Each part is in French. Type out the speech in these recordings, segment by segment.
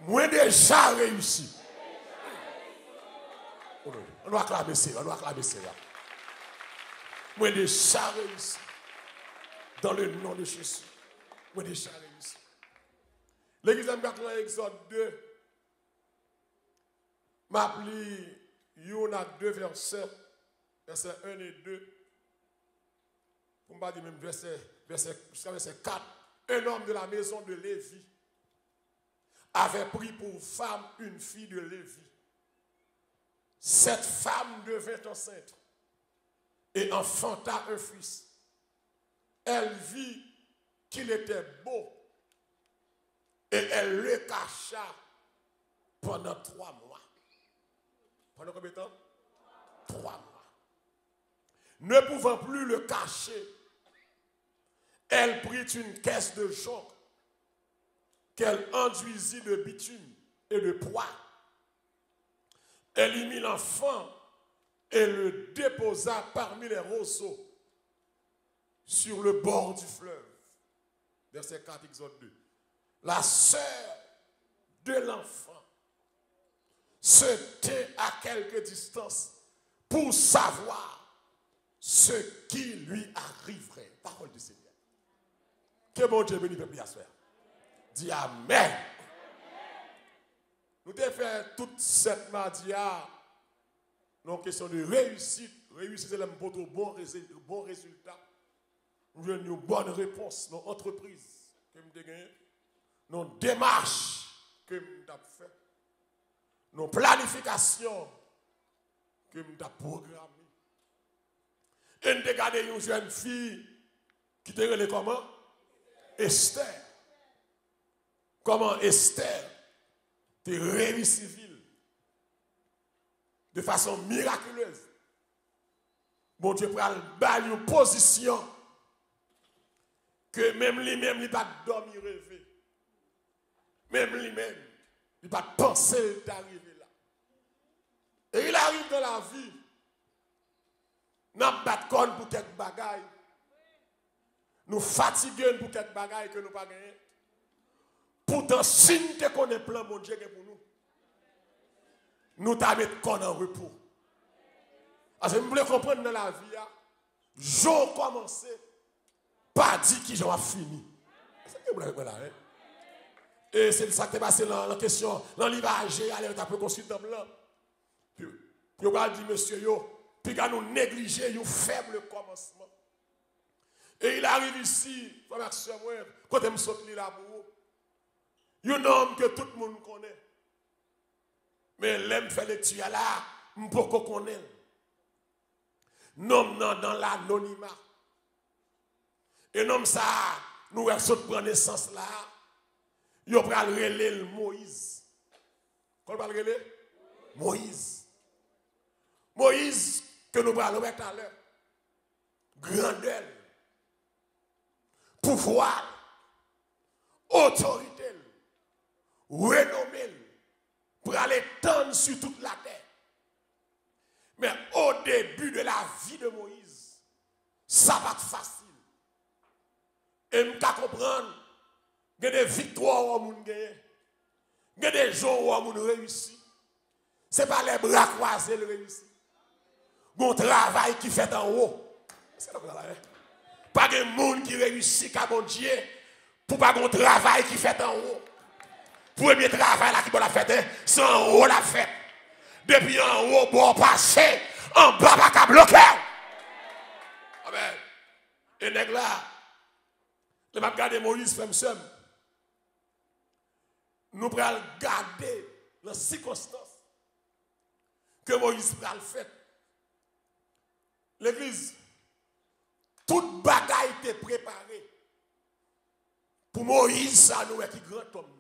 Moi déjà réussi. On doit acclamer ça, on doit acclamer ça. Moi déjà réussi. Dans le nom de Jésus. Moi déjà réussi. L'église de dans Exode 2, m'appelle Yona 2 versets 1 et 2. Pour ne pas dire même verset 4. Un homme de la maison de Lévi avait pris pour femme une fille de Lévi. Cette femme devint enceinte et enfanta un fils. Elle vit qu'il était beau et elle le cacha pendant 3 mois. Pendant combien de temps? 3 mois. Ne pouvant plus le cacher, elle prit une caisse de jonc qu'elle enduisit de bitume et de poids. Elle y mit l'enfant et le déposa parmi les roseaux sur le bord du fleuve. Verset 4, Exode 2. La sœur de l'enfant se tint à quelque distance pour savoir ce qui lui arriverait. Parole du Seigneur. Que bon Dieu bénisse peuple à sœur. Dis Amen. Nous avons fait toute cette mardi dans question de réussite. Réussite, c'est un bon résultat. Nous avons une bonne réponse dans l'entreprise que nous avons gagnée, dans la démarche que nous avons fait, dans la planification que nous avons programmée. Et nous avons regardé une jeune fille qui était comment? Esther. Comment Esther te réussi ville de façon miraculeuse. Bon Dieu prend une position que même lui-même, il n'a pas dormi rêver. Même lui-même, il n'a pas pensé d'arriver là. Et il arrive dans la vie, nous battons pour quelques bagailles. Nous fatiguons pour quelques bagailles que nous n'avons pas gagné. Pourtant, si nous connaissons plein mon Dieu pour nous, nous t'avons mis en repos. Parce que vous voulez comprendre dans la vie, j'ai commencé, pas dit qui j'en fini. C'est ce que vous voulez là. Et c'est ça qui est passé dans la question, dans l'ivage, allez, on peut consulter blanc. Puis, on va dire, monsieur, puis quand nous négliger un faible commencement. Et il arrive ici, frère Samuel, quand il me saute là pour vous. Un homme que tout le monde connaît. Mais l'aime fait lecture là, je ne peux pas connaître. Nom dans l'anonymat. Et nom ça, nous avons pris naissance là. Il va le relais Moïse. Qu'on va le relais? Moïse. Moïse, que nous allons mettre à l'heure. Grandeur. Pouvoir. Autorité. Renommé pour aller tendre sur toute la terre. Mais au début de la vie de Moïse, ça va être facile. Et nous devons comprendre qu'il y a des victoires où on gagne, il y a des jours où on réussit. Ce n'est pas les bras croisés qui réussissent. Mon travail qui fait en haut. C'est pas de monde qui réussit qu'à mon Dieu pour pas mon travail qui fait en haut. Premier travail là qui va la fête, c'est en haut la fête. Depuis en haut, bon passer, en bas, pas qu'à bloquer. Amen. Et nèg là, le m'a regardé Moïse fait seul. Nous prenons garder les circonstances que Moïse pral fait. L'église, toute bagaille était préparée pour Moïse, ça nous est qui grand homme.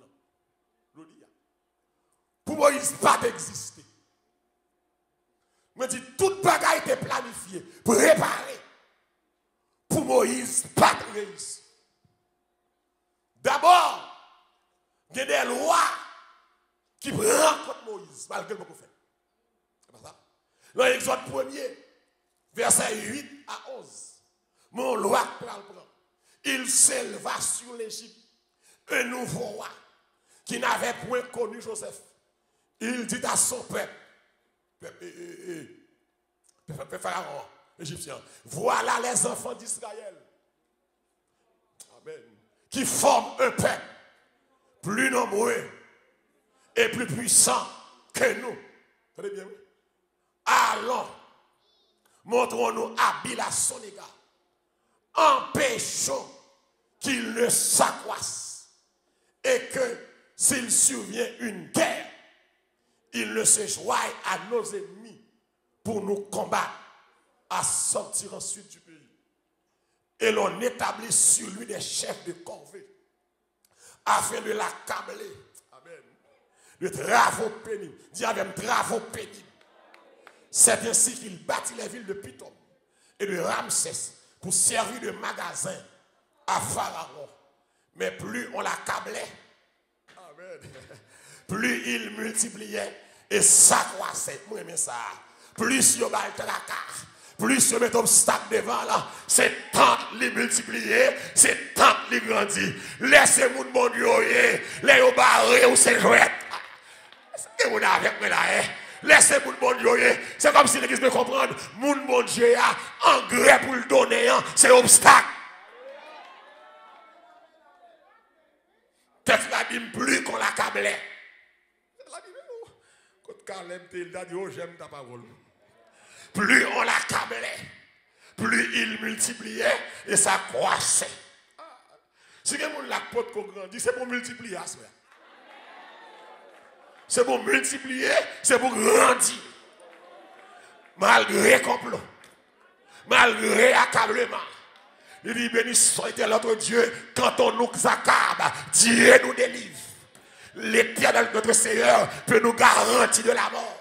Pour Moïse, pas d'exister. Je dis, toute bagaille était planifiée, préparée. Pour Moïse, pas de réussite. D'abord, il y a des lois qui prennent contre Moïse, malgré ce qu'on fait. C'est pas ça? Dans l'Exode 1er, verset 8 à 11, mon loi prend. Il s'éleva sur l'Égypte, un nouveau roi. qui n'avait point connu Joseph, il dit à son peuple, Pharaon, égyptien, voilà les enfants d'Israël, amen, qui forment un peuple plus nombreux et plus puissant que nous. Très bien. Allons, montrons-nous habiles à son égard. Empêchons qu'il ne s'accroisse et que s'il survient une guerre, il ne se joigne à nos ennemis pour nous combattre, à sortir ensuite du pays. Et l'on établit sur lui des chefs de corvée afin de l'accabler. Amen. De travaux pénibles. Dis avec travaux pénibles. C'est ainsi qu'il bâtit les villes de Pithom et de Ramsès pour servir de magasin à Pharaon. Mais plus on l'accablait, amen, plus il multipliait et s'accroissait. Moi, j'aime ça. Plus il y a le tracas, plus il y a des obstacles devant là, c'est tant les multiplier, c'est tant les grandir. Laissez-moi mon Dieu, les barrés ou c'est jouet. Est-ce que vous avez avec moi là? Laissez-moi mon Dieu, c'est comme si l'église me comprendre. Mon Dieu a engrais pour le donner, c'est obstacle. Qu'est-ce qu'il a dit plus qu'on l'accablait? Quand Caleb t'a dit, oh, j'aime ta parole. Plus on l'accablait, plus il multipliait et ça croissait. Si quelqu'un la porte qu'on grandit, c'est pour multiplier. C'est pour multiplier, c'est pour grandir. Malgré complot, malgré accablement. Il dit, béni soit notre Dieu, quand on nous accable, Dieu nous délivre. L'Éternel, notre Seigneur, peut nous garantir de la mort.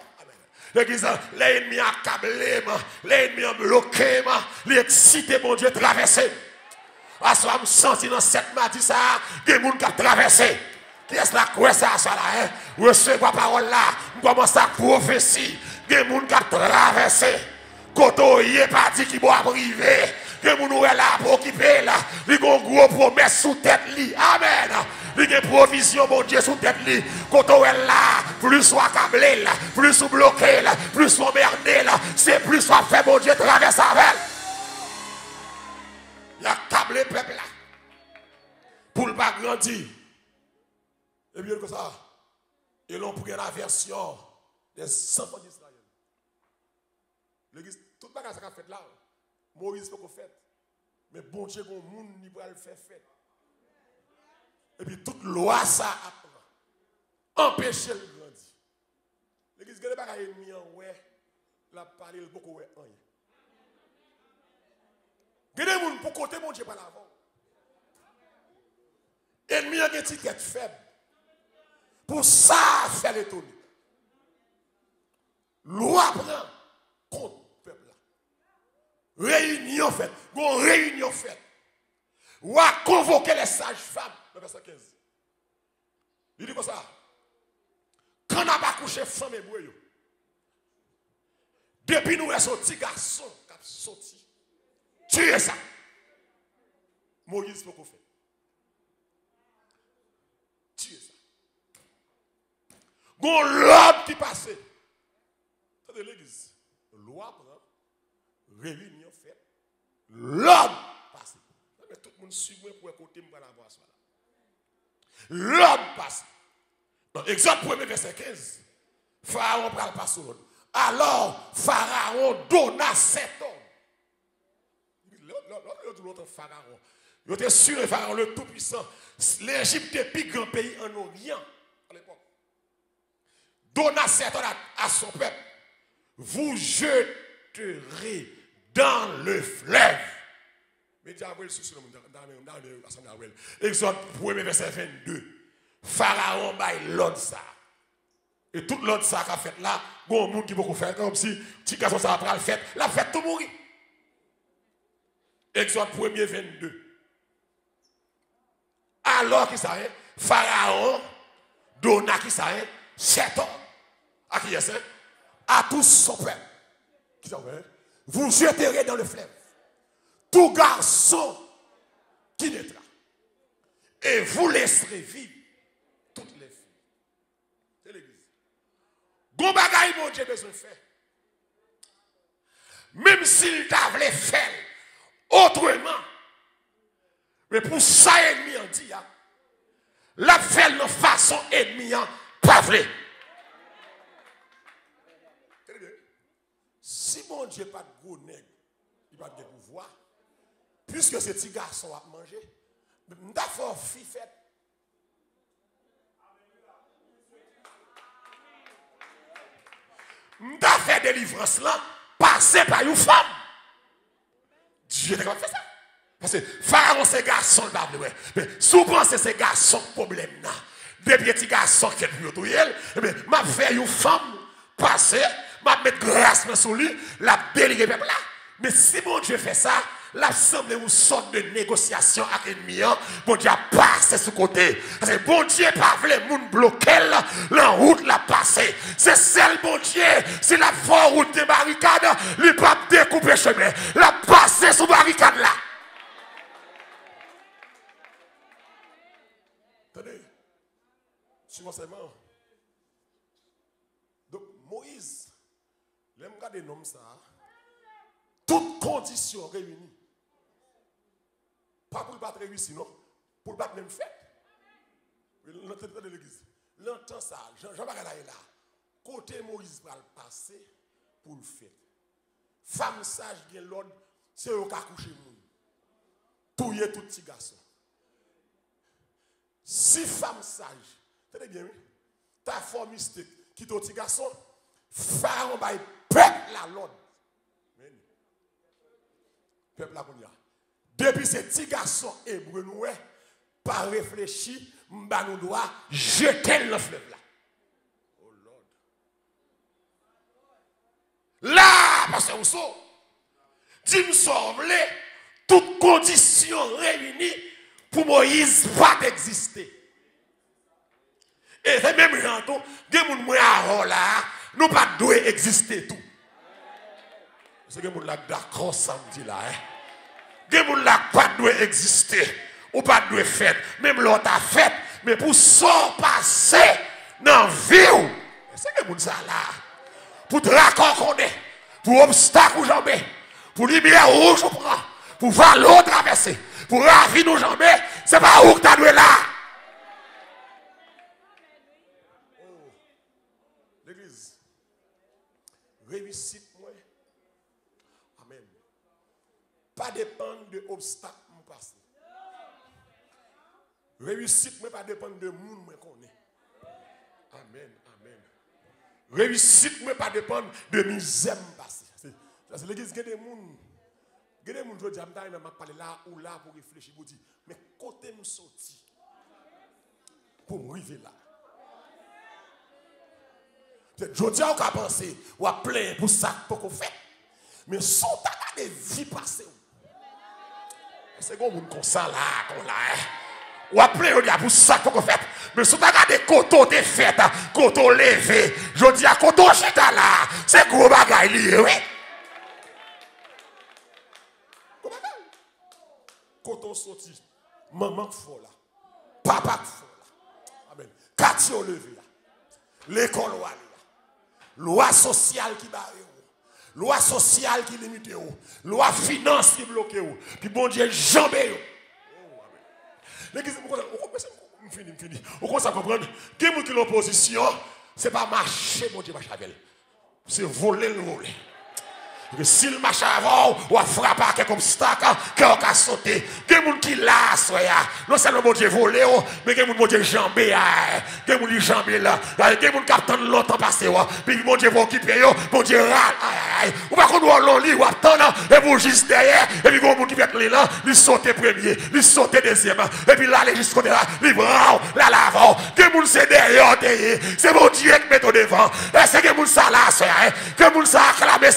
L'église, l'ennemi accablé, l'ennemi bloqué, l'excité, mon Dieu, traversé. Parce que je me sens dans cette matin, ça, des gens qui ont traversé. Qui est-ce là, quoi ça, là, hein? Recevoir la parole là, on commence à prophétie. Des gens qui ont traversé. Quand on y est parti, qui va arriver. Que nous est là pour occuper là. Il y a une grosse promesse sous tête li. Amen. Il y a une provision, mon Dieu, sous tête li. Quand on est là, plus soit accablé là, plus soit bloqué là, plus soit emmerdé là, c'est plus soit fait, mon Dieu, traverse avec. Il a accablé le peuple là. Pour le pas grandir. Et bien que ça, et l'on prend la version des enfants d'Israël. L'église, tout le bagage qu'a fait là. Moïse peut faire, mais bon Dieu, le monde n'y peut le faire. Et puis toute loi ça apprend. Empêcher le grandir. L'église, il n'y a pas d'ennemi en ouais, la parole beaucoup ouais en. Il y a des gens pour côté mon Dieu par l'avant. Ennemi a une étiquette faible. Pour ça, faire l'étonner. Loi prend contre. Réunion faite. Bon, réunion faite. Ou a convoqué les sages-femmes. Le verset 15. Il dit comme ça. Quand on n'a pas couché femme et boyau. Depuis nous, son petit garçon qui a sorti. Tuez ça. Moïse peut qu'on fait. Tuez ça. Bon, l'homme qui passait. C'est de l'église. Loi prend. Réunion faite. L'homme passe. Mais tout le monde suit moi pour écouter moi la voix. L'homme passe. Dans exemple 1er verset 15. Pharaon parle pas sur l'autre. Alors Pharaon donna 7 hommes. L'autre Pharaon. Il était sûr le Pharaon le tout-puissant. L'Égypte est le plus grand pays en Orient à l'époque. Donna 7 hommes à son peuple. Vous jeterez dans le fleuve. Mais Diable sur le monde dans l'assemblée. Exode 1er verset 22. Pharaon bail l'ordre ça. Et tout l'ordre ça qu'a fait là, bon monde qui beaucoup faire comme si petit garçon ça après le fait, la fête tout mourir. Exode 1er 22. Alors qui ça est, Pharaon donna qui ça est 7 hommes. À qui est-ce? À tous son peuple. Qui ça est? Vous jeterez dans le fleuve tout garçon qui naîtra. Et vous laisserez vivre toutes les mon Dieu besoin de faire. Même s'il t'avait fait autrement. Mais pour ça, ennemi en dit, la fait de façon ennemi, pas vrai. Si mon Dieu n'a pas de gros nègre, il n'a pas de pouvoir, puisque ce petit garçon a mangé, il a fait fille fête. Il a fait délivrance là, passer par une femme. Dieu n'a pas fait ça. Parce que Pharaon, c'est garçon, mais souvent c'est ces garçons problème là. Des petits garçons qui sont pour elle, m'a fait une femme passer, m'a mettre grâce sur lui, la délivrer peuple là. Mais si mon Dieu fait ça, la semble une sorte de négociation avec l'ennemi, bon Dieu a passé sur côté. Parce que bon Dieu pas voulu moun bloquer la route la passer. C'est celle bon Dieu, c'est la forte route de barricade, il pas découper chemin, la passer sur barricade là. Attendez, suivant seulement. Donc Moïse, l'aime garder nom ça, toutes conditions réunies. Pas pour le battre réussir, non. Pour le battre même fait. L'entend de l'église. L'entend ça. Jean-Baptiste est là. Côté Moïse va le passer pour le faire. Femme sage qui est l'ordre, c'est eux qui accouchent moun. Touye tout petit garçon. Si femme sage, tenez bien, oui. Ta forme mystique qui est petit garçon, Pharaon va peuple la l'ordre. Peuple la qu'on y a. Depuis ces petits garçons hébreux, nous, pas réfléchi, m'ba nous doit jeter le fleuve là. Oh Lord. Là, parce que vous savez, dis-nous semble, toutes conditions réunies pour Moïse pas d'exister. Et c'est même gens, des gens là, nous pas doit exister tout. C'est que nous là d'accord samedi là, des gens là pas doit exister ou pas doit faire, même l'autre a fait, mais pour s'en passer dans la vie, c'est que nous ça là, pour raccord qu'on est, pour obstacle ou jambes, pour lumière rouge ou prend, pour voir l'autre traverser, pour ravir nos jambes, c'est pas où que tu dois là. Oh, l'église, réussite moi. Amen. Pas dépendre de obstacles mon passé. Réussite moi pas dépendre de monde moi qu'on est. Amen, amen. Réussite moi pas dépendre de misère passé. C'est l'église qui des monde. Il y a des gens qui disent, je vais parler là ou là pour réfléchir, pour dire, mais côté me sorti pour me arriver là. Je dis à vous penser, ou à plein pour ça pour qu'on fait. Mais si on t'a des vies passées, c'est comme on ça là, comme là. Ou à plein pour ça pour qu'on fait. Mais si on t'a des coteaux de fête, coteaux levés, je dis à coteaux chita là, c'est gros bagaille lié, oui. Coton sorti, maman fort là, papa fort là. Amen. Quartier levé là, l'école là, loi sociale qui barre, loi sociale qui limite, loi finance qui bloque, puis bon Dieu jambé. Oh amen. L'église, on finit. On commence à comprendre que les gens qui l'opposition, c'est pas marcher, mon Dieu, c'est voler le voler. Si le marche avant, ou a frappé à quelques obstacles, qui a sauté. Il y a des gens qui l'a, non seulement mon Dieu volé, mais il y a des gens qui jambé, il y a des gens qui jambé là, il y a des gens qui attendent longtemps passer, puis mon Dieu va occuper, mon Dieu râle, ou pas qu'on doit l'enlever, ou attendre, et vous juste derrière, et puis il y a des gens qui viennent là, ils sautent premier, ils sautent deuxième, et puis là, les jusqu'au là, ils bravo, là, l'avant, que moun c'est derrière, c'est mon Dieu qui met au devant, et c'est que moun ça là, que moun ça acclamé,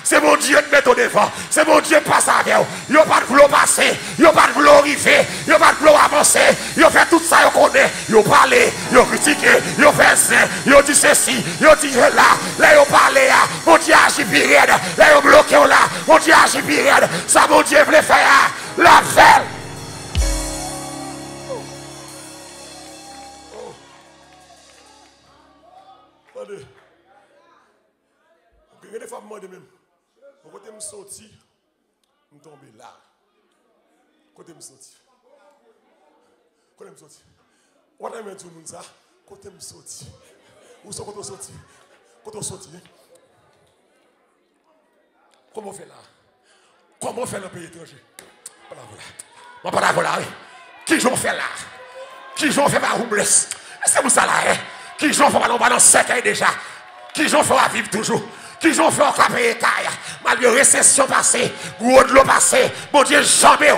c'est mon Dieu qui met au devant. C'est mon Dieu qui passe avec vous. Il n'y a pas de vouloir passer. Il n'y a pas de vouloir arriver. Il n'y a pas de vouloir avancer. Il a fait tout ça, il connaît. Il a parlé. Il a critiqué. Il a fait ça. Il a dit ceci. Il a dit là. Là, il a parlé. Mon Dieu a agi pire. Là, il a bloqué là. Mon Dieu a agi pire. Ça, mon Dieu voulait faire. La faire. des fois, moi, même. Côté me sorti, je tombe là. Côté me sorti. Côté me sorti. What I mean to you, ça? Côté me sorti. Où sont côté sorti? Côté sorti. Comment on fait là? Comment on fait dans le pays étranger? Pas d'accord là. Qui j'en fait là? Qui j'en fait pas homeless? C'est pour ça là, hein? Qui j'en fait pas dans 5 ans déjà? Qui j'en fait à vivre toujours? Qui j'en fait encore payer caille? Malgré récession passée, gros de l'eau passée, mon Dieu, jamais,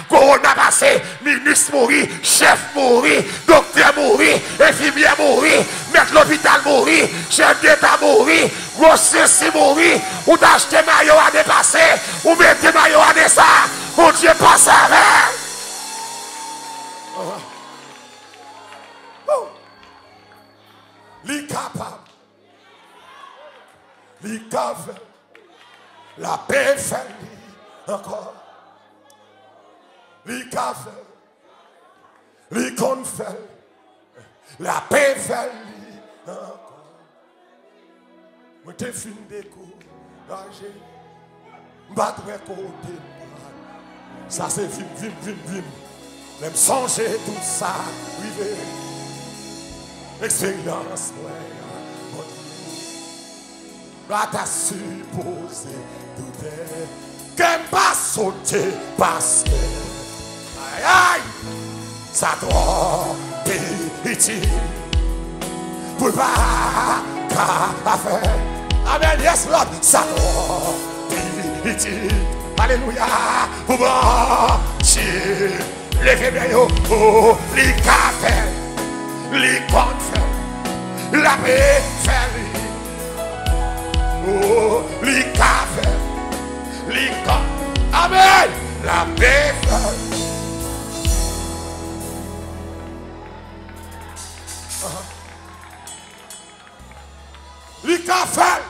corona passé, ministre mourir, chef mourir, docteur mourir, infirmière mourir, maître l'hôpital mourir, chef d'État mourir, gros ceci mourir, ou d'acheter maillot à dépasser, ou mettre maillot à descendre, mon Dieu, passe avec. Li capable, li capable, la paix fait encore. Li capable, li confère, la paix fait encore. Moi t'ai fin découragé, battre côté. Ça c'est vim. Même songer tout ça, privé. Expérience, ouais, va t'as supposé douter, qu'elle pas sauter parce que, aïe aïe, ça doit pitié, pour pas qu'à faire, amen, yes Lord, ça doit pitié, alléluia, pour moi, levez bien yo, oh, les cafés. Les confs, la paix fait. Oh, les cafés, les confs. Amen. La paix fait. Les cafés.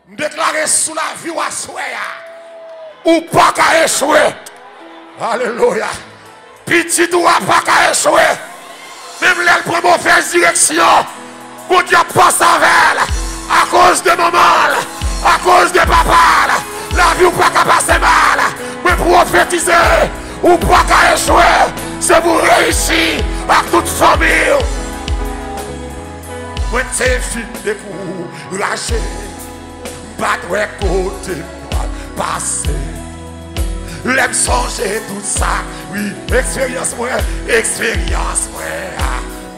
Déclarer sous la vie ou à souhait. Ou pas qu'à échouer. Alléluia. Petit doigt pas qu'à échouer. Même l'aile pour mauvaise direction. Mon Dieu passe avec elle. À cause de maman. À cause de papa. La vie ou pas qu'à passer mal. Mais prophétiser. Ou pas qu'à échouer. C'est pour réussir. Avec toute famille. Moi c'est fini de courager. Battre côté. Passer. L'aime songer tout ça, oui, expérience moi,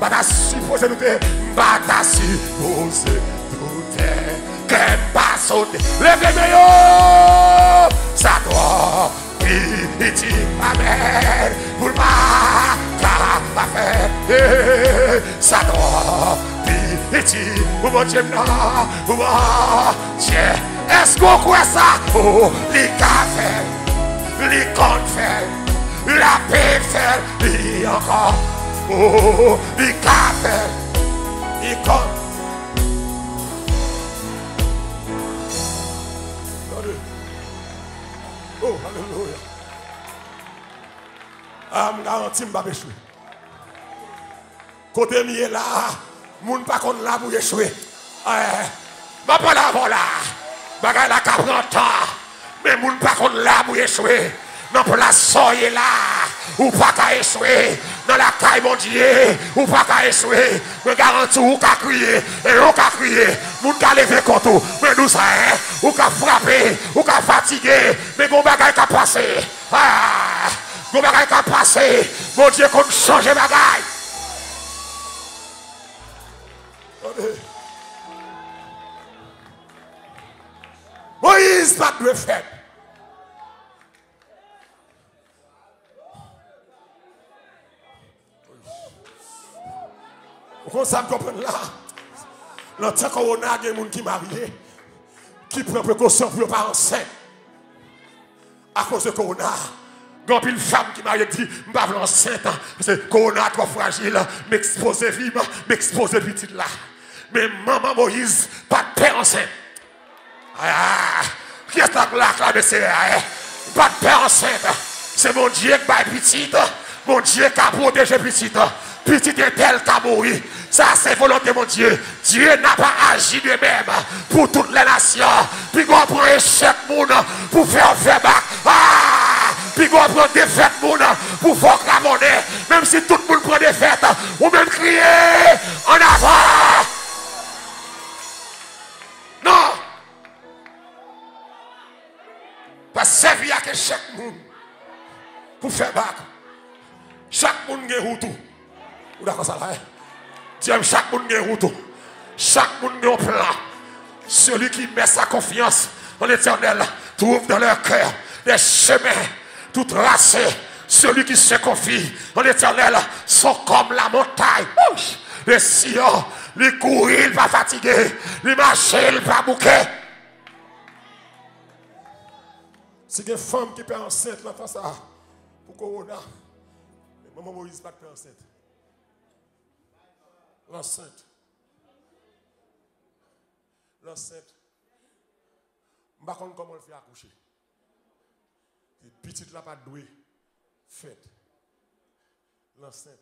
pas ta supposé douter, pas ta supposé douter, qu'elle pas sauter, lève-les yo, ça doit, pitié, amen, pour pas faire, ça doit, pitié, pour mon Dieu, pour mon Dieu, est-ce qu'on croit ça, oh, les cafés. Les confères, la paix fait, les encore, oh, les cafés, les confères. Oh, alléluia. Ah, je garantis, je ne vais pas échouer. Côté mieux là, je ne vais pas là pour échouer. Je ne vais pas là, je vais pas là, je prend temps. Mais moun pas qu'on là pour échouer. Non pour la soye là. Ou pas qu'à échouer. Dans la caille mon Dieu. Ou pas qu'à échouer. Me garantis ou qu'à crier. Et ou qu'à crier. Moun qu'à lever contre vous. Mais nous ça hein. Ou qu'à frapper. Ou qu'à fatiguer. Mais mon bagay qu'à passer. Ah. Mon bagay qu'à passer. Mon Dieu qu'on change bagay. Moïse pas de fait. Vous comprenez là? Dans le temps qu'on a des gens qui sont mariés, qui prennent précaution pour ne pas enceinte. À cause de Corona. Quand une femme qui m'a dit, je ne vais pas enceinte, parce que Corona est trop fragile, m'exposer vivre, m'exposer petite là. Mais maman Moïse, pas de père enceinte. Ah, qui est là, c'est pas de père enceinte. C'est mon Dieu qui va petite, mon Dieu qui a protégé petite. Petit est tel qui a mouru. Ça, c'est volonté, mon Dieu. Dieu n'a pas agi de même pour toutes les nations. Puis on prend échec, monde, pour faire bac. Puis on prend défaite, monde, pour faire cramonner. Même si tout le monde prend défaite, ou même crier en avant. Non. Parce que c'est via que chaque monde pour faire bac. Chaque monde a route. Vous d'accord ça là? Dieu, chaque monde a route. Chaque monde a un plan. Celui qui met sa confiance en l'Éternel trouve dans leur cœur des chemins tout tracés. Celui qui se confie en l'Éternel sont comme la montagne. Les Sion, les courir, il va fatiguer. Les marcher, il va bouquer. C'est une femme qui peut enceinte, là, ça, pour Corona. Maman Moïse pas enceinte. L'enceinte. L'enceinte. Je ne sais pas comment elle fait accoucher. Et petite là pas douée. Fête. L'enceinte.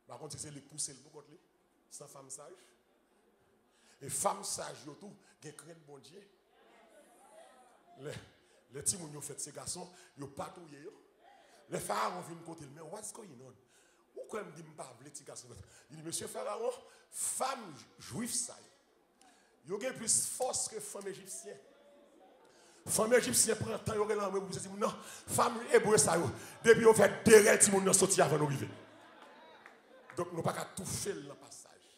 Par contre, c'est les pousser le bout sans femme sage. Et femme sage, tout, qui craint bon Dieu. Les petits gens qui ont fait ces garçons, ils ont patouillé. Les pharaons viennent côté, mais what's going on? Pourquoi me dit pas les petits garçons? Il dit, monsieur Pharaon, femme juive ça. Il y a plus force que femme égyptienne. Femme égyptienne prend temps, il y a l'homme pour dire non, femme hébreu ça. Depuis on fait derrière les gens sortir avant d'arriver. Donc nous pas qu'à tout faire dans le passage.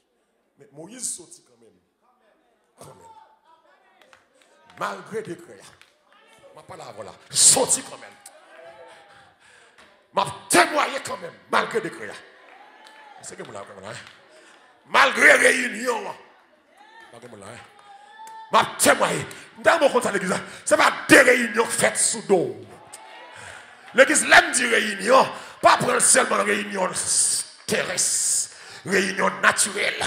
Mais Moïse sortit quand même. Quand même. Malgré des créas. Je ne pas là, voilà. Sorti quand même. M'a témoigné quand même, malgré des créas. C'est que vous l'avez là. Malgré réunion. M'a témoigné. Dans mon compte à l'église, ce n'est pas des réunions faites sous dos. L'église l'aime dire réunion, pas prendre seulement réunion terrestre, réunion naturelle.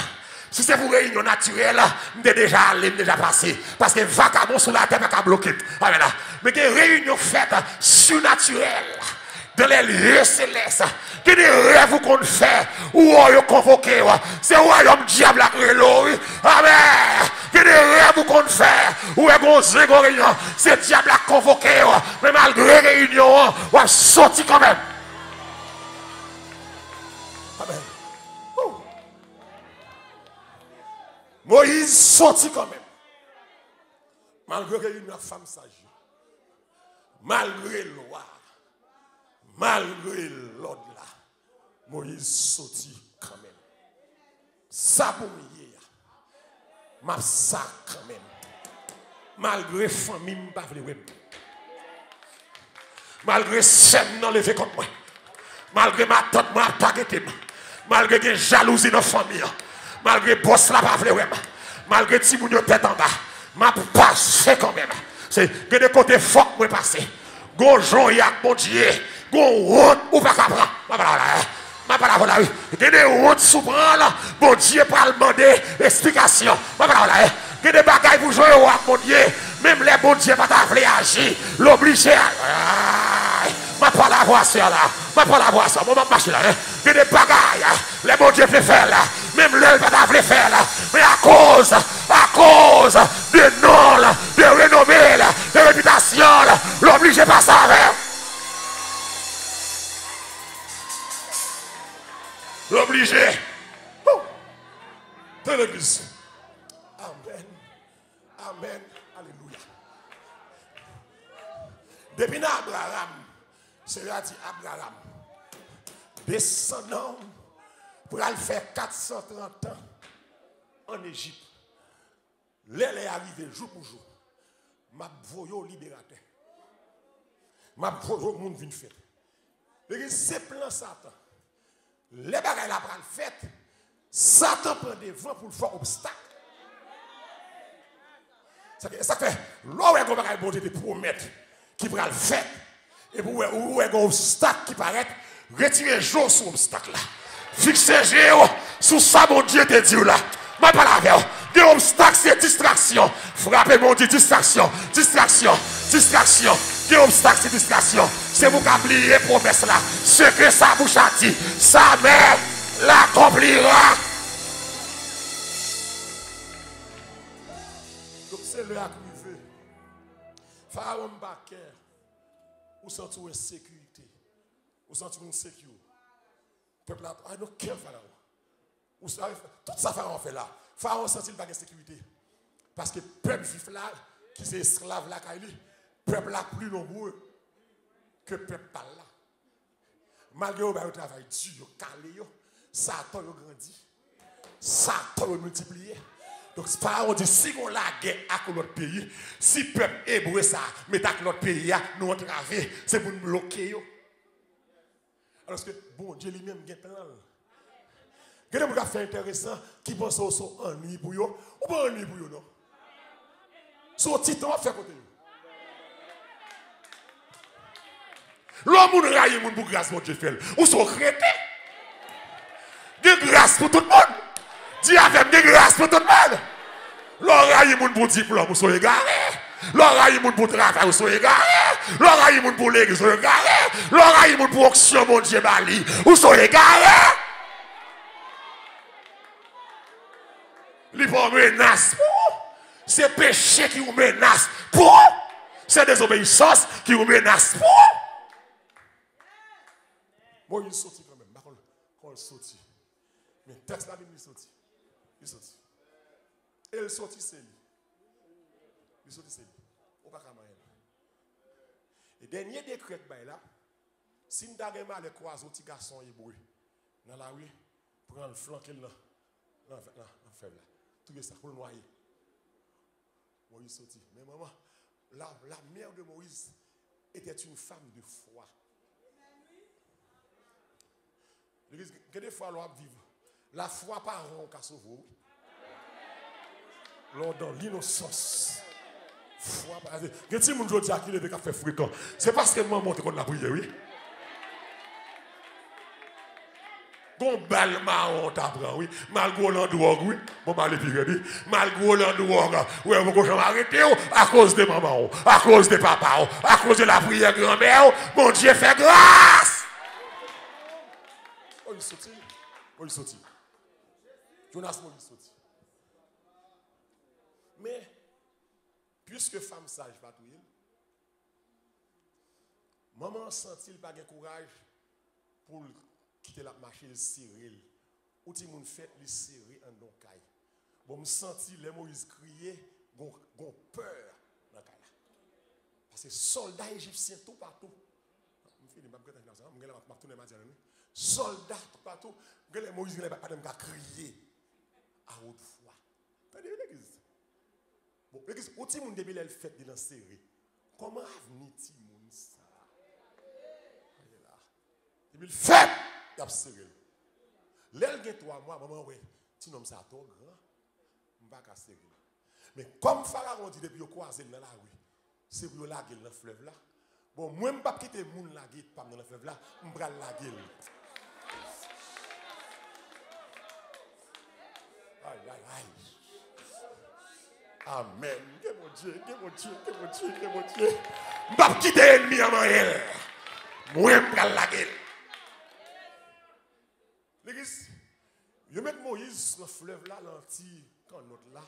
Si c'est pour réunion naturelle, je suis déjà allé, déjà passé. Parce que vagabond sur la terre n'est pas bloqué. Mais des réunions faites surnaturelles, dans les lieux célestes, que des rêves qu'on fait, ou on convoqué, c'est le royaume diable à créer. Amen. Que des rêves qu'on fait, ou on réunion, c'est le diable à convoqué. Mais malgré réunion, on va sortir quand même. Amen. Moïse sortit quand même. Malgré une femme sage. Malgré loi. Malgré l'ordre là. Moïse sortit quand même. Ça pour m'y ma ça quand même. Malgré famille m'pa vle wè. Malgré sem nan levé contre moi. Malgré ma tante m'a attaqué. Malgré que jalousie dans la famille. Malgré boss la pas vle wè. Malgré ti moun yo tête en bas. M'a passé quand même. C'est que de côté fort moi passer. Gonjon y a bon Dieu. Gon route ou pas capable. Ma pas là oui. Que des routes sous prendre. Bon Dieu pas demander explication. Ma pas là. Que des bagailles pour jouer au bon Dieu. Même les bon Dieu pas t'avler agir. L'obliger ma pas la voix ça là. Ma pas la voix ça. Moi marche là. Que des bagailles les bon Dieu fait faire là. Même l'œil pas t'avler faire là. Mais à cause de nom là, de renommée là, de réputation là, l'obliger pas ça avec. L'obligé. Dans l'église. Amen. Amen. Alléluia. Depuis Abraham, c'est là dit Abraham, descendant pour aller faire 430 ans en Égypte. L'aile est arrivée jour pour jour. Ma voyo libérateur. Ma voyo monde vient faire. L'église c'est plein Satan. Les bagages la prend fait, Satan prend des vents pour le faire obstacle. Ça fait, l'eau est comme un bon Dieu te promettre qui prend le fait, et pour où est un obstacle qui paraît, retirer jour sur l'obstacle là. Fixer géo sous ça, mon Dieu te dit là. Mais pas la veille. Des obstacles, c'est distraction. Frappez mon Dieu, distraction. Distraction. Distraction. Des obstacles, c'est distraction. C'est vous qui oubliez promesse là. Ce que ça vous châtie, sa mère l'accomplira. Pharaon pas cœur. Ou senti une sécurité. Ou senti une sécurité. Peuple là, I don't care Pharaon. Ou ça, tout ça Pharaon fait là. Pharaon senti pas de sécurité. Parce que peuple juif là, qui est esclave là, peuple là plus nombreux que peuple pas là. Malgré le travail dur, calé, Satan a grandi. Satan a multiplié. Donc, Pharaon dit, si on la guerre avec notre pays, si le peuple hébreu ça, met avec notre pays, nous entraver, c'est pour nous bloquer. Alors que, bon Dieu lui-même a un plan. Il y a des gens qui intéressant qui pensent au son ennui pour eux, ou pas ennui pour eux, non? Son titan a fait côté. L'homme raille le monde pour grâce pour Dieu fait. Ou sont chrétiens. De grâce pour tout le monde. Dis avec de grâce pour tout le monde. L'homme raille le monde pour diplôme, ou sont égarés. L'homme raille le monde pour travail, ou sont égarés. L'homme raille le monde pour l'église, ou sont égarés. L'homme raille le monde pour action, mon Dieu, Bali, ou sont égarés. Les pas menace pour. C'est péché qui vous menace pour. C'est désobéissance qui vous menace pour. Bon, il sortit quand même. Quand il sortit. Mais le texte là, il sortit. Il sortit. Et il sortit, c'est lui. Il sortit, c'est lui. On va pas camper. Et dernier décret là, si nous avons mal les croiser, petit garçon hébreu, dans la rue, prendre le flanquer là. Non, faible là. Tout ça pour le noyer. Moïse sortit. Mais maman, la mère de Moïse était une femme de foi. Des fois, l'on vivre. La foi par rond qu'à sauver. L'on dans l'innocence. Foi par rond. Quand tu me dis qu'il est fait fréquent, c'est parce que maman montre qu'on a prié, oui. Gon bal marron t'apprend, oui. Malgré l'endroit, oui. Bon, mal puis oui. Malgré l'endroit, oui, vous pouvez arrêter à cause de maman, à cause de papa, à cause de la prière grand-mère. Mon Dieu fait grâce. Oh, il sortit. Oh, il sortit. Jonas Moïse sortit. Mais, puisque femme sage va tout, maman sentit pas de courage pour quitter la marché, le serrer. Ou ti moun fait le serrer en don kay. Bon, me senti les Moïse crier, gon peur dans kay là. Parce que soldats égyptiens tout partout. Soldats tout partout. Les Moïse ne pas de crier à haute voix. Attendez l'église. Bon, l'église, où ti moun depuis le fait de la serrer. Comment avenir ti moun ça? Il fait. Il a serré. L'elle gen 3 mois, maman, oui, tu nomme ça trop grand, je ne vais pas serrer. Mais comme Pharaon dit depuis qu'il croisé dans la rue, c'est pour la gueule dans le fleuve là. Bon, moi, je ne vais pas quitter moun la gueule dans le fleuve là, je vais la gueule. Aïe, aïe, aïe. Amen. Que mon Dieu, que mon Dieu, que mon Dieu, que mon Dieu. Je ne vais pas quitter l'ennemi à Maël. Moi, je vais la gueule. L'église, je mets Moïse dans le fleuve là, là.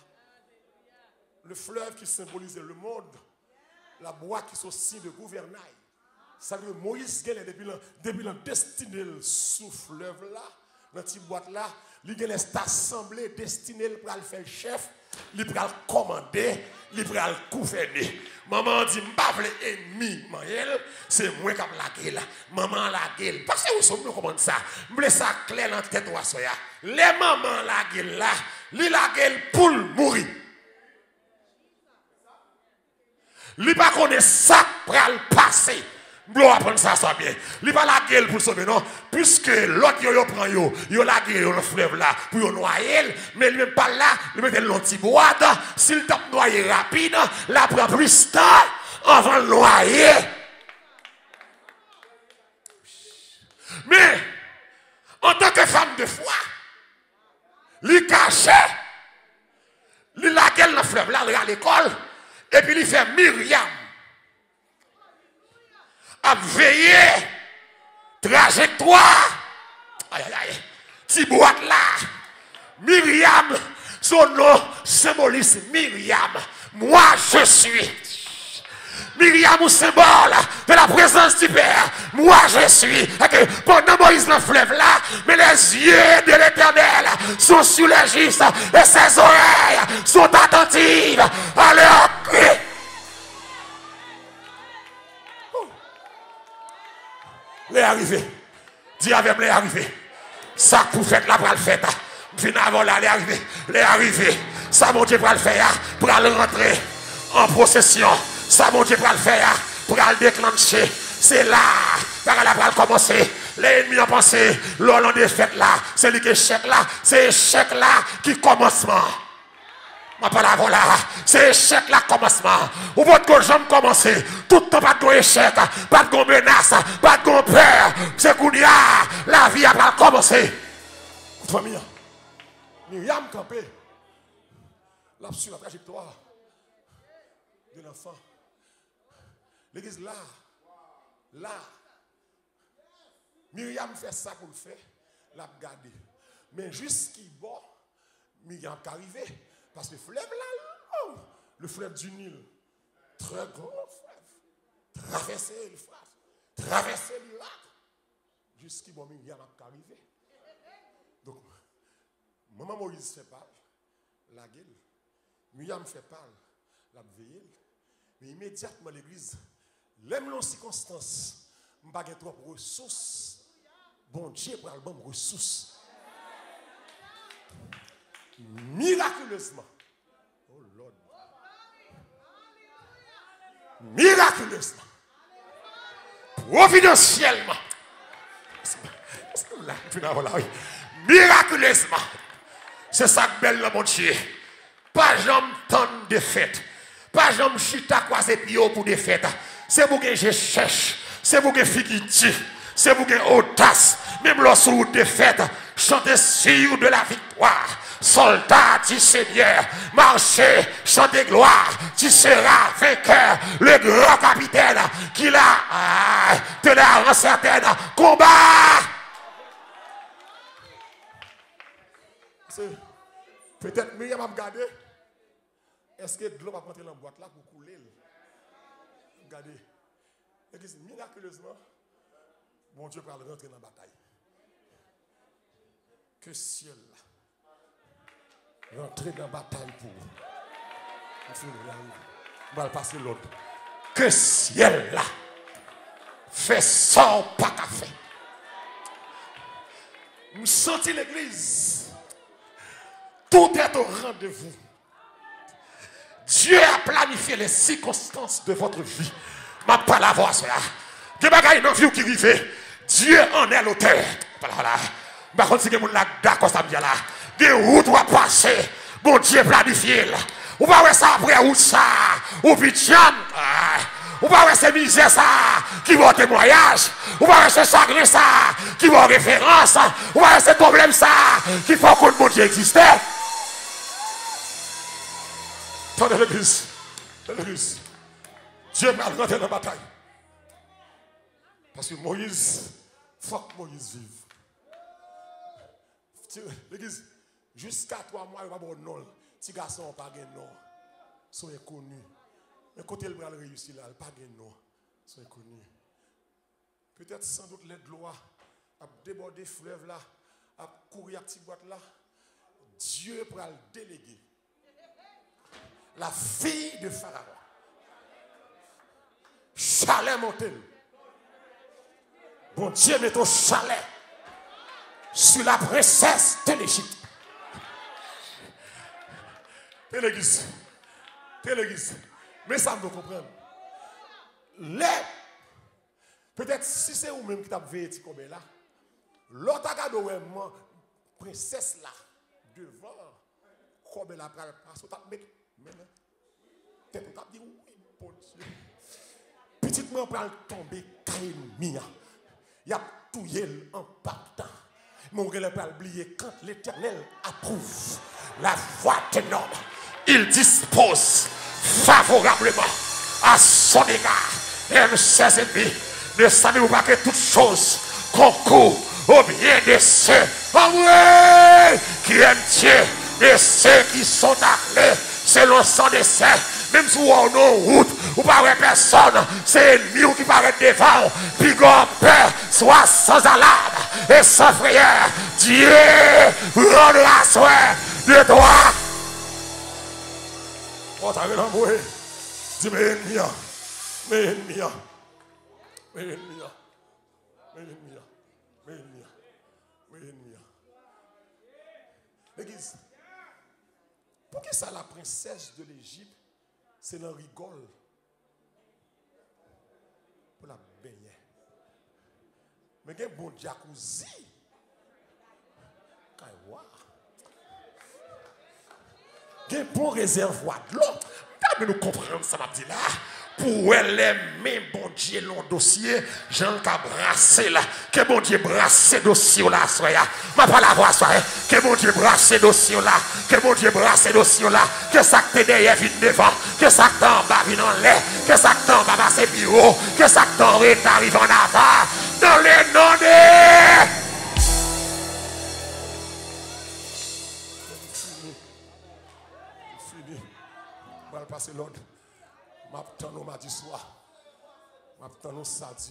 Le fleuve qui symbolisait le monde, la boîte qui sont signe de gouvernail. Ça veut dire Moïse depuis le destiné sous le fleuve là, dans cette boîte là, il est assemblé destiné pour le faire chef, il pour le commander, il pour le gouverner. Maman dit, m'bavle ennemi, Maël, c'est moi qui la gueule. Maman la gueule. Parce que vous savez comment ça. M'ble ça clair dans la tête ou soya. Les mamans la gueule là, li la gueule pour mourir. Li pas connaît ça pour le passer. M'ble apprendre ça bien. Li pas la gueule pour sauver non, puisque l'autre yo prend yo la gueule dans le fleuve là pour yo noyer, mais lui même pas là, lui mettre l'anti boîte, s'il tape noyer rapide, la prend plus tard avant de noyer. Mais en tant que femme de foi, lui caché, lui la gueule dans le fleuve là, à l'école, et puis lui fait Myriam. À veiller, trajectoire, aïe aïe aïe, petit boîte là, Myriam, son nom symbolise Myriam, moi je suis. Myriam ou symbole de la présence du Père. Moi je suis. Pendant Moïse dans le fleuve là, mais les yeux de l'Éternel sont sur les justes et ses oreilles sont attentives à leur cri. Les arrivés. Dis avec les arrivés. Ça pour faire la bras le fait. Finalement là, les arrivés. Ça mon Dieu pour le faire, pour le rentrer en procession. Ça mon Dieu pour le faire, pour le déclencher. C'est là, par la bras commencer. Les ennemis ont pensé, l'on des fêtes là, c'est l'échec là, c'est l'échec là qui commencement. Ma parole là, c'est échec là commencement. Ou votre jambe commencer, tout le temps pas de échec, pas de menace, pas de peur. C'est qu'on y a, la vie a pas commencé. Famille, Myriam campé, là sur la trajectoire de l'enfant. L'église là, Myriam fait ça pour le faire, l'a gardé. Mais jusqu'il bord, Myriam est arrivé. Parce que le fleuve là, le fleuve du Nil, très grand fleuve, traverser l'Euphrate, traverser le lac, jusqu'à bon Myriam est arrivé. Donc, maman Moïse fait parler, la gueule, Myriam fait parler, la veille, mais immédiatement l'église, l'aime les circonstances, je n'ai pas trop de ressources, bon Dieu pour le bon ressources. Miraculeusement. Oh Lord. Miraculeusement. Providentiellement. Miraculeusement. C'est ça que belle mon Dieu. Pas jamais tant de fêtes. Pas jamais chita croisé pio pour des fêtes. C'est pour que je cherche. C'est pour que figiti. C'est pour que audace. Même lorsque vous des fêtes. Chantez sur de la victoire. Soldat du Seigneur, marchez, chantez gloire, tu seras vainqueur, le grand capitaine qui l'a te la certaine combat. Peut-être Myriam a regardé. Est-ce que de l'eau va rentrer dans la boîte là pour couler? Regardez. Miraculeusement, mon Dieu va rentrer dans la bataille. Que ciel là. Rentrer dans la bataille pour vous. On va passer l'autre. Que ciel là fait sans pas qu'à faire. Nous sentons l'église. Tout est au rendez-vous. Dieu a planifié les circonstances de votre vie. Ma pas la voix cela. Que bagaille dans vie qui arrive. Dieu en est l'auteur. Voilà. Par contre, si vous êtes d'accord, ça me dit là. Des routes doivent passer. Bon Dieu planifié. Ou pas ouais ça après ou ça. Ou pitiam. Ou pas ouais c'est misère ça. Qui va témoignage. Ou pas ouais c'est chagrin ça. Qui va référence. Ou pas ouais c'est problème ça. Qui faut que mon Dieu existe. Attendez l'église. L'église. Dieu va rentrer dans la bataille. Parce que Moïse, faut que Moïse vive. L'église, jusqu'à 3 mois, il va avoir un nom. Si garçon n'a pas de nom, soyez connus. Mais côté le bras réussi là, il n'a pas de nom, soyez connus. Peut-être sans doute les gloires à déborder fleuve là, à courir à petite boîte là. Dieu pourra le déléguer. La fille de Pharaon. Chalet monté. Bon Dieu met au chalet sur la princesse de l'Égypte. T'es l'église. Mais ça me comprendre. Peut-être si c'est vous-même qui avez vécu comme là, l'autre a gardé moi, princesse là, devant, comme elle a pris parce que tu as mis, tu as dit oui, bon Dieu. Petitement, on va tomber, Kaïmia. Il y a tout en partant. Mais on ne peut pas oublier quand l'Éternel approuve la voix d'un homme, il dispose favorablement à son égard. Et ses ennemis, ne savez-vous pas que toutes choses concourent au bien de ceux qui aiment Dieu, de ceux qui sont appelés selon son dessein. Même si on non route, ou pas personne, c'est ennemi qui paraît devant. Puis peur, soit sans alarme et sans frayeur. Dieu rendra soin de toi. Oh, t'as rien à moi. Dis, mais ennemi, mais ennemi, mais ennemi, mais ennemi, mais ennemi, mais ennemi. L'église, pour que ça la princesse de l'Égypte, c'est l'en rigole pour la baigner. Mais il y a un bon jacuzzi. Il y a un bon réservoir de l'eau. Mais nous comprenons ça, m'a dit là. Pour elle aimer, bon Dieu, long dossier, Jean qu'a brassé là. Que bon Dieu brasse dossier là, soya. Ma pas la voix, soya. Que bon Dieu brasse dossier là. Que bon Dieu brasse dossier là. Que ça que t'es derrière vient devant. Que ça que t'en bas vient en l'air. Que ça que t'en bas passe bureau. Que ça que t'en ré t'arrive en avant. Dans les noms de. Fini. On va passer l'ordre. M'attends mardi soir. M'attends samedi.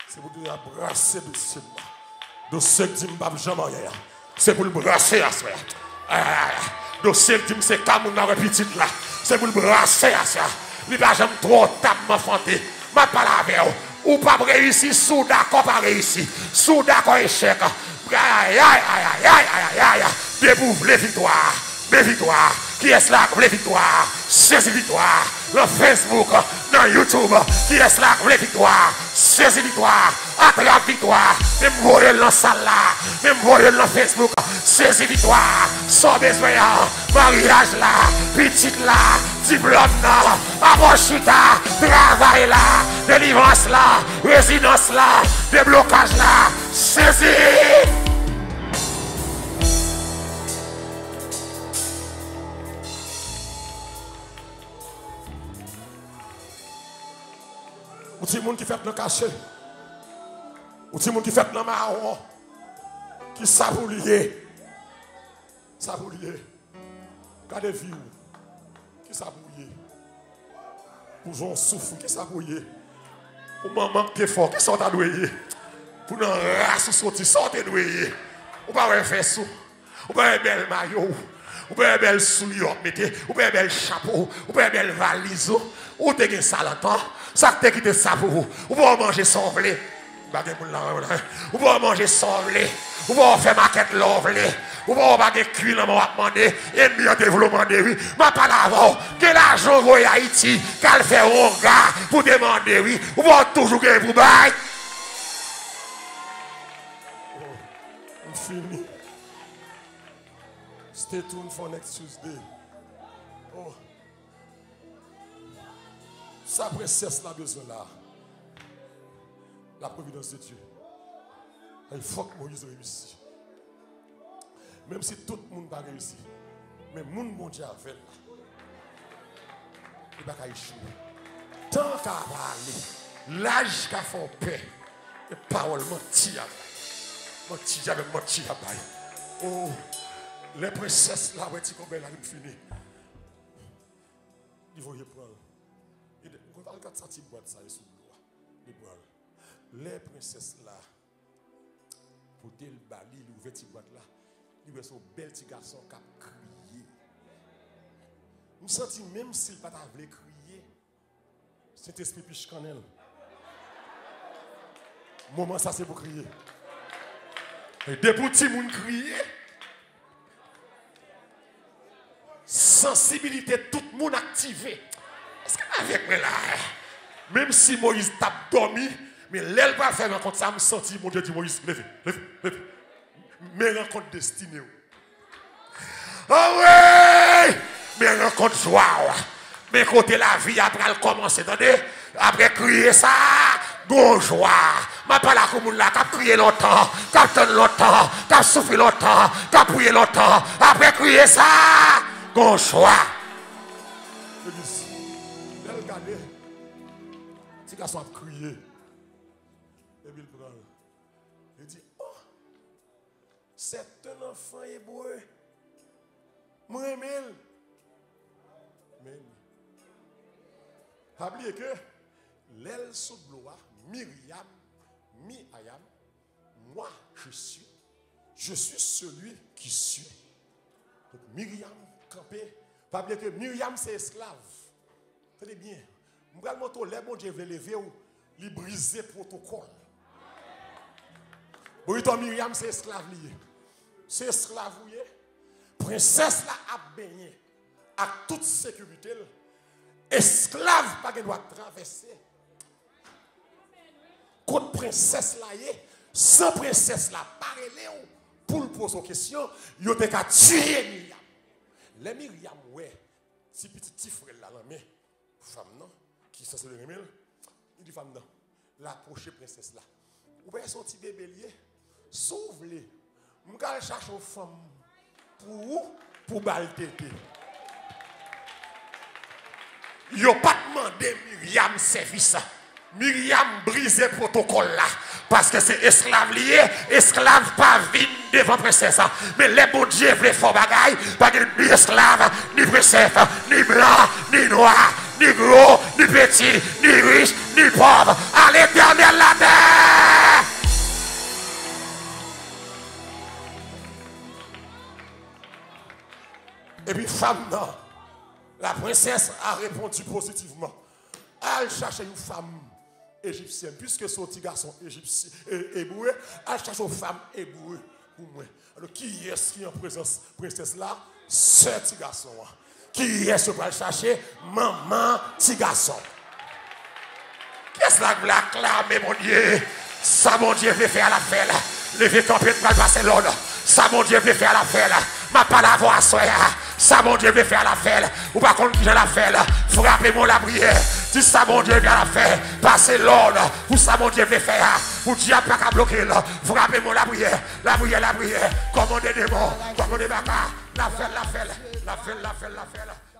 C'est pour nous brasser de ce dossier qui dit m'bab jamais rien. C'est pour le brasser à soi. Dossier qui dit c'est comme on a petit là. C'est pour le brasser à soi. Il va jamais trop tape m'enfanter. M'a pas la veille. Ou pas réussir, sous d'accord pas réussir. Sous d'accord échec. Aïe aïe aïe aïe aïe aïe. Débouvre les victoires. Mes victoires. Qui est là pour les victoires? Saisis victoires. Dans Facebook, dans YouTube. Qui est là pour les victoires? Saisis victoires. Attrape victoire. Même voyez dans la salle là. Même voyez dans Facebook. Saisis victoire. Sans besoin. Mariage là. Petite là. Diplôme là. Amochita. Travail là. Délivrance là. Résidence là. Déblocage là. Saisis. Ou ti moun qui fait dans caché. Ou ti moun qui fait dans marron. Qui saboulier. Saboulier. Gardez vie. Qui saboulier. Pour j'en souffre qui saboulier. Pour maman qui est fort qui sort à douiller. Pour nan race sortir sortir douiller. Ou pas faire sou. Ou pas un bel maillot. Ou pas un bel soulier mettez. Ou pas un bel chapeau. Ou pas un bel valise. Ou te gen salantan. Ça te quitte ça pour vous. Ou va manger sauvelé. Ou va manger sauvelé. Ou va faire maquette lovely. Ou va baguer cuit dans mon demander. Et mieux développement de oui. Ma pas d'avant. Que l'argent voyage à Haïti. Qu'elle fait un gars pour demander oui. Ou va toujours gagner pour bail. On finit. Stay tuned for next Tuesday. Oh. Sa princesse n'a besoin là. La providence de Dieu. Il faut que Moïse réussisse. Même si tout le monde n'a pas réussi. Mais le monde bon Dieu a fait là. Il va échouer. Tant qu'à parler, l'âge qu'a fait paix, les paroles menties avec menti à bail. Oh, les princesses là, ouais, tu comprends, là, il finit. Il faut y prendre. Quand on regarde ça, tu bois ça sous le bois. Les princesses là, pour le bali, l'ouvert petit boîte là, il y a son bel petit garçon qui a crié. Je me sens même s'il n'a pas voulu crier, cet esprit piche canel. Moment ça c'est pour crier. Et des petits moun crier. Sensibilité tout le monde activé. Est-ce que avec moi là? Même si Moïse tape dormi, mais l'aile va faire rencontre ça, me sentir mon Dieu dit Moïse, levez. Mes rencontres destinées. Ah ouais! Mes rencontres joie. Mais côté la vie après commencer, attendez, après crier ça, bon joie. Ma pas la commune là, qui crié longtemps, qui attend longtemps, qui souffert longtemps, qui prié longtemps, après crier ça, bon joie. Si garçon a crié, et puis il prend. Il dit, oh, c'est un enfant hébreu. Moi, mais Pas oublier que l'aile sous bloa, Myriam, Mi-Ayam, moi je suis celui qui suis. Donc Myriam campé. Pas oublier que Myriam c'est esclave. Tenez bien. M'gal moto les bon Dieu veut lever ou li briser protocole. Bon toi Myriam c'est esclave lié. C'est esclave lié. Princesse là a baigné à toute sécurité. Esclave pas qu'elle doit traverser. Côte princesse là sans princesse là parler pour le poser une question, il a qu'à tuer Myriam. Les Myriam ouais, si petit frère là la main femme non qui censé le remettre, il dit femme non, la prochaine princesse là. Ou bien son petit bébé lié, sauve-les. M'gal cherche une femme pour baltéter. Yo pas demandé Myriam service. Myriam brise le protocole là. Parce que c'est esclave lié, esclave pas vine devant princesse. Mais les bon Dieu veulent faire bagaille, pas ni esclave, ni princesse, ni blanc, ni noir, ni gros, ni petit, ni riche, ni pauvre. À l'Éternel la terre. Et puis femme non. La princesse a répondu positivement. Elle cherchait une femme égyptienne, puisque son petit garçon égyptien hébreu, elle cherche une femme hébreu pour moi. Alors qui est-ce qui est en présence princesse là? Ce petit garçon. Qui est-ce qui va chercher? Maman petit garçon. Qu'est-ce que la clame, mon Dieu? Ça, mon Dieu, veut faire la fête. Levé camper de passer l'ordre. Ça, mon Dieu, veut faire la fête. Ma pas la voix, ça, mon Dieu, veut faire la fête. Ou pas qu'on dise la fête. Frappez-moi la prière. Dis ça, mon Dieu, vient la faire. Passez l'ordre. Pour ça, mon Dieu, veut faire. Pour dire pas qu'à bloquer là. Frappez-moi la prière. La prière, la prière. Commandez des mots. Commandez des bagarres. La fête, la fête. La fête, la fête, la fête.